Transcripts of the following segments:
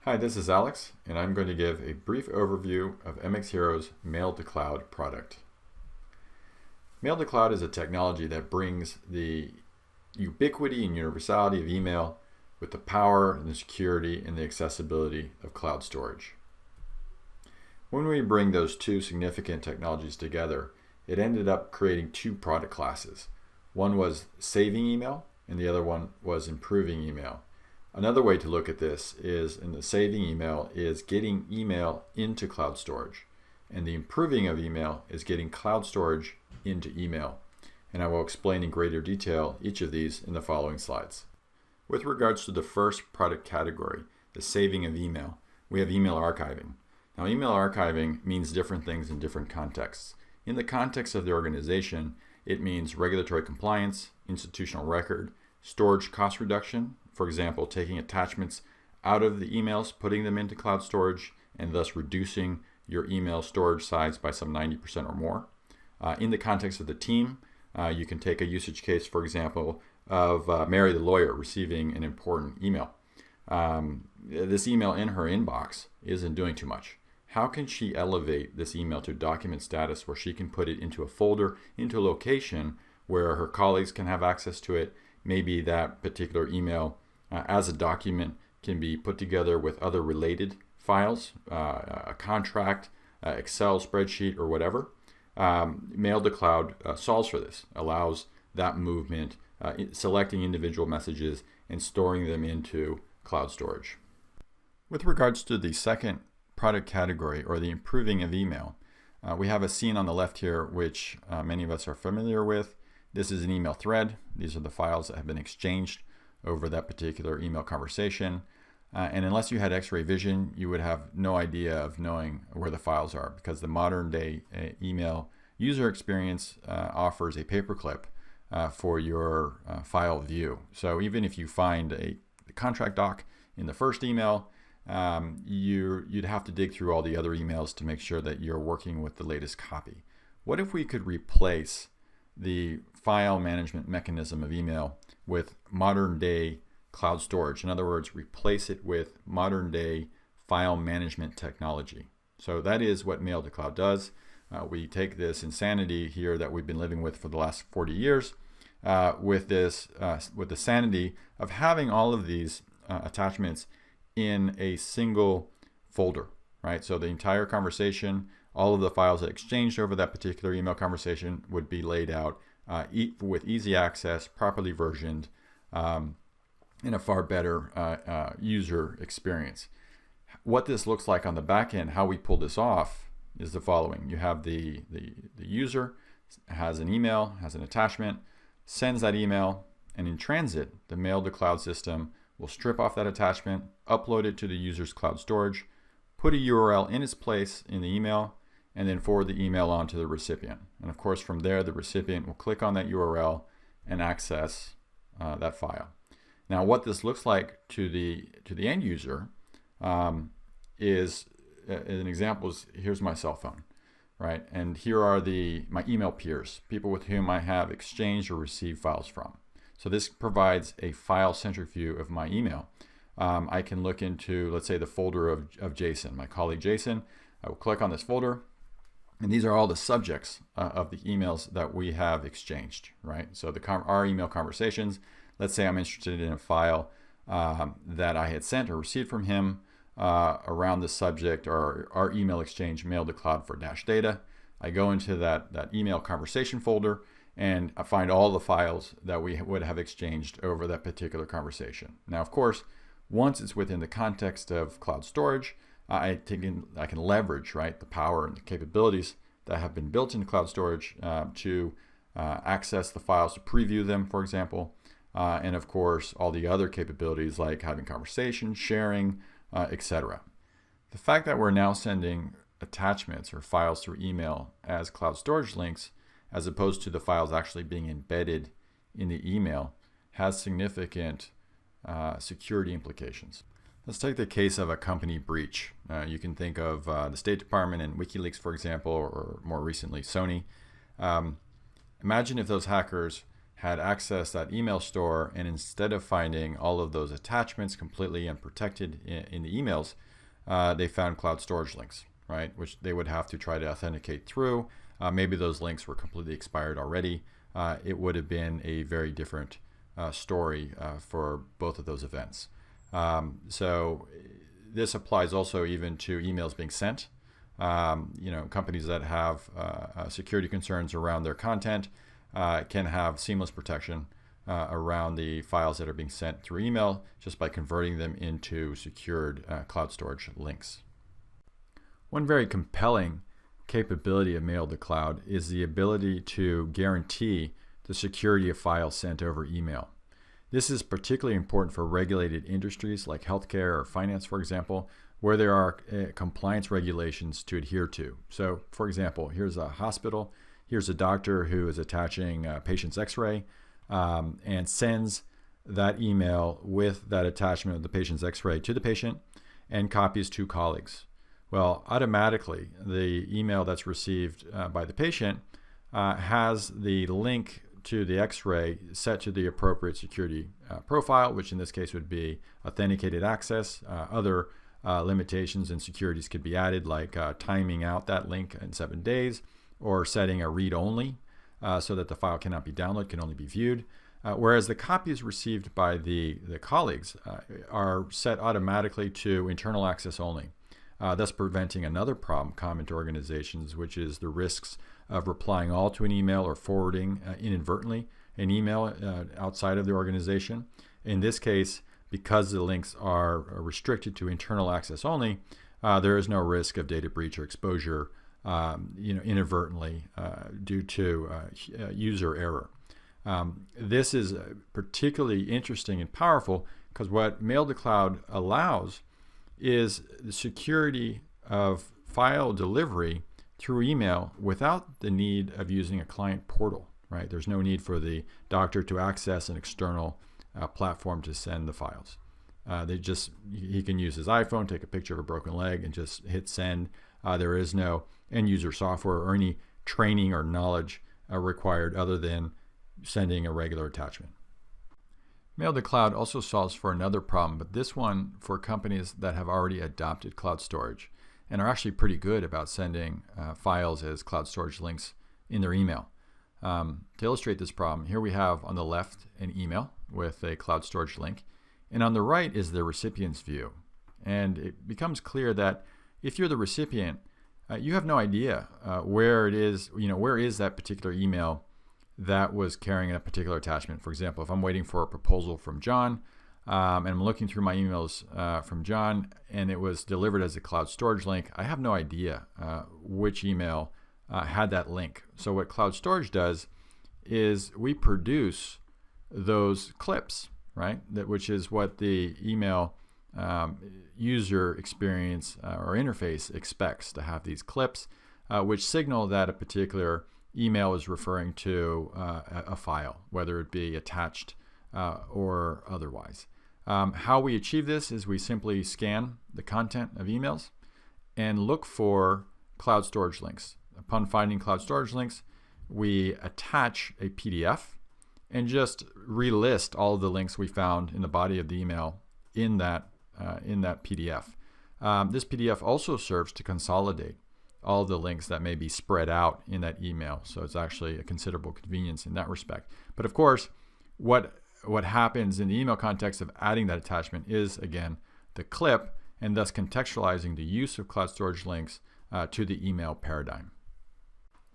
Hi, this is Alex, and I'm going to give a brief overview of MX Hero's Mail to Cloud product. Mail to Cloud is a technology that brings the ubiquity and universality of email with the power and the security and the accessibility of cloud storage. When we bring those two significant technologies together, it ended up creating two product classes. One was saving email, and the other one was improving email. Another way to look at this is in the saving email is getting email into cloud storage, and the improving of email is getting cloud storage into email. And I will explain in greater detail each of these in the following slides. With regards to the first product category, the saving of email, we have email archiving. Now, email archiving means different things in different contexts. In the context of the organization, it means regulatory compliance, institutional record, storage cost reduction, for example, taking attachments out of the emails, putting them into cloud storage, and thus reducing your email storage size by some 90% or more. In the context of the team, you can take a usage case, for example, of Mary the lawyer receiving an important email. This email in her inbox isn't doing too much. How can she elevate this email to document status where she can put it into a folder, into a location where her colleagues can have access to it? Maybe that particular email as a document can be put together with other related files, a contract, Excel spreadsheet, or whatever. Mail to Cloud solves for this, allows that movement, selecting individual messages and storing them into cloud storage. With regards to the second product category, or the improving of email, we have a scene on the left here which many of us are familiar with. This is an email thread. These are the files that have been exchanged over that particular email conversation. And unless you had X-ray vision, you would have no idea of knowing where the files are, because the modern day email user experience offers a paperclip for your file view. So even if you find a contract doc in the first email, you'd have to dig through all the other emails to make sure that you're working with the latest copy. What if we could replace the file management mechanism of email with modern day cloud storage? In other words, replace it with modern day file management technology. So that is what Mail to Cloud does. We take this insanity here that we've been living with for the last 40 years with the sanity of having all of these attachments in a single folder, right? So the entire conversation, all of the files that exchanged over that particular email conversation would be laid out with easy access, properly versioned, in a far better user experience. What this looks like on the back end, how we pull this off, is the following. You have the user has an email, has an attachment, sends that email, and in transit, the Mail to Cloud system will strip off that attachment, upload it to the user's cloud storage, put a URL in its place in the email, and then forward the email on to the recipient. And of course, from there, the recipient will click on that URL and access that file. Now, what this looks like to the end user is an example. Here's my cell phone, right? And here are my email peers, people with whom I have exchanged or received files from. So this provides a file-centric view of my email. I can look into, let's say, the folder of Jason, my colleague Jason. I will click on this folder, and these are all the subjects of the emails that we have exchanged, right? So our email conversations. Let's say I'm interested in a file that I had sent or received from him around the subject or our email exchange, Mail to Cloud for Dash Data. I go into that email conversation folder, and I find all the files that we would have exchanged over that particular conversation. Now, of course, once it's within the context of cloud storage, I can leverage, right, the power and the capabilities that have been built into cloud storage to access the files, to preview them, for example, and of course all the other capabilities like having conversations, sharing, etc. The fact that we're now sending attachments or files through email as cloud storage links, as opposed to the files actually being embedded in the email, has significant security implications. Let's take the case of a company breach. You can think of the State Department and WikiLeaks, for example, or more recently Sony. Imagine if those hackers had accessed that email store, and instead of finding all of those attachments completely unprotected in the emails, they found cloud storage links, right? Which they would have to try to authenticate through. Maybe those links were completely expired already. It would have been a very different story for both of those events. So this applies also even to emails being sent. Companies that have security concerns around their content can have seamless protection around the files that are being sent through email just by converting them into secured cloud storage links. One very compelling capability of Mail to Cloud is the ability to guarantee the security of files sent over email. This is particularly important for regulated industries like healthcare or finance, for example, where there are compliance regulations to adhere to. So, for example, here's a hospital, here's a doctor who is attaching a patient's x-ray and sends that email with that attachment of the patient's x-ray to the patient and copies two colleagues. Well, automatically, the email that's received by the patient has the link to the x-ray set to the appropriate security profile, which in this case would be authenticated access. Other limitations and securities could be added, like timing out that link in 7 days, or setting a read-only so that the file cannot be downloaded, can only be viewed. Whereas the copies received by the colleagues are set automatically to internal access only, thus preventing another problem common to organizations, which is the risks of replying all to an email or forwarding inadvertently an email outside of the organization. In this case, because the links are restricted to internal access only, there is no risk of data breach or exposure inadvertently due to user error. This is particularly interesting and powerful because what Mail to Cloud allows is the security of file delivery through email without the need of using a client portal, right? There's no need for the doctor to access an external platform to send the files. He can use his iPhone, take a picture of a broken leg, and just hit send. There is no end user software or any training or knowledge required other than sending a regular attachment. Mail to Cloud also solves for another problem, but this one for companies that have already adopted cloud storage and are actually pretty good about sending files as cloud storage links in their email. To illustrate this problem, here we have on the left an email with a cloud storage link, and on the right is the recipient's view. And it becomes clear that if you're the recipient, you have no idea where it is, where is that particular email that was carrying a particular attachment. For example, if I'm waiting for a proposal from John and I'm looking through my emails from John and it was delivered as a cloud storage link, I have no idea which email had that link. So what cloud storage does is we produce those clips, right? Which is what the email user experience or interface expects to have these clips, which signal that a particular email is referring to a file, whether it be attached or otherwise. How we achieve this is we simply scan the content of emails and look for cloud storage links. Upon finding cloud storage links, we attach a PDF and just relist all of the links we found in the body of the email in that PDF. This PDF also serves to consolidate all of the links that may be spread out in that email. So it's actually a considerable convenience in that respect. But of course, what happens in the email context of adding that attachment is, again, the clip, and thus contextualizing the use of cloud storage links to the email paradigm.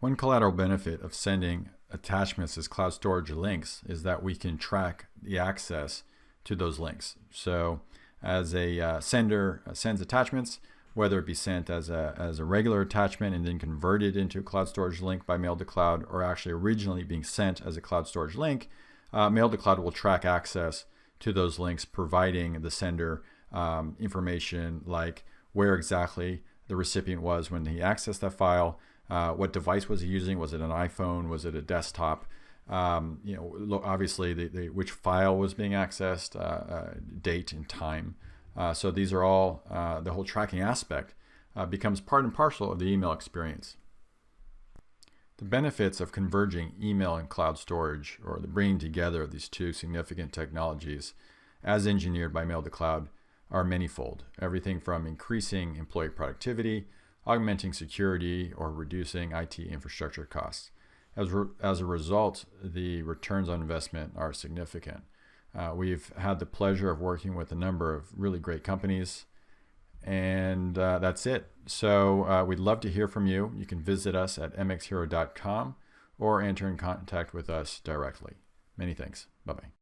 One collateral benefit of sending attachments as cloud storage links is that we can track the access to those links. So as a sender sends attachments, whether it be sent as a regular attachment and then converted into a cloud storage link by Mail to Cloud, or actually originally being sent as a cloud storage link, Mail to Cloud will track access to those links, providing the sender information like where exactly the recipient was when he accessed that file, what device was he using, was it an iPhone, was it a desktop, obviously which file was being accessed, date and time. So these are all, the whole tracking aspect becomes part and parcel of the email experience. The benefits of converging email and cloud storage, or the bringing together of these two significant technologies as engineered by Mail2Cloud, are manifold. Everything from increasing employee productivity, augmenting security, or reducing IT infrastructure costs. As a result, the returns on investment are significant. We've had the pleasure of working with a number of really great companies, and that's it. So we'd love to hear from you. You can visit us at mxhero.com or enter in contact with us directly. Many thanks. Bye-bye.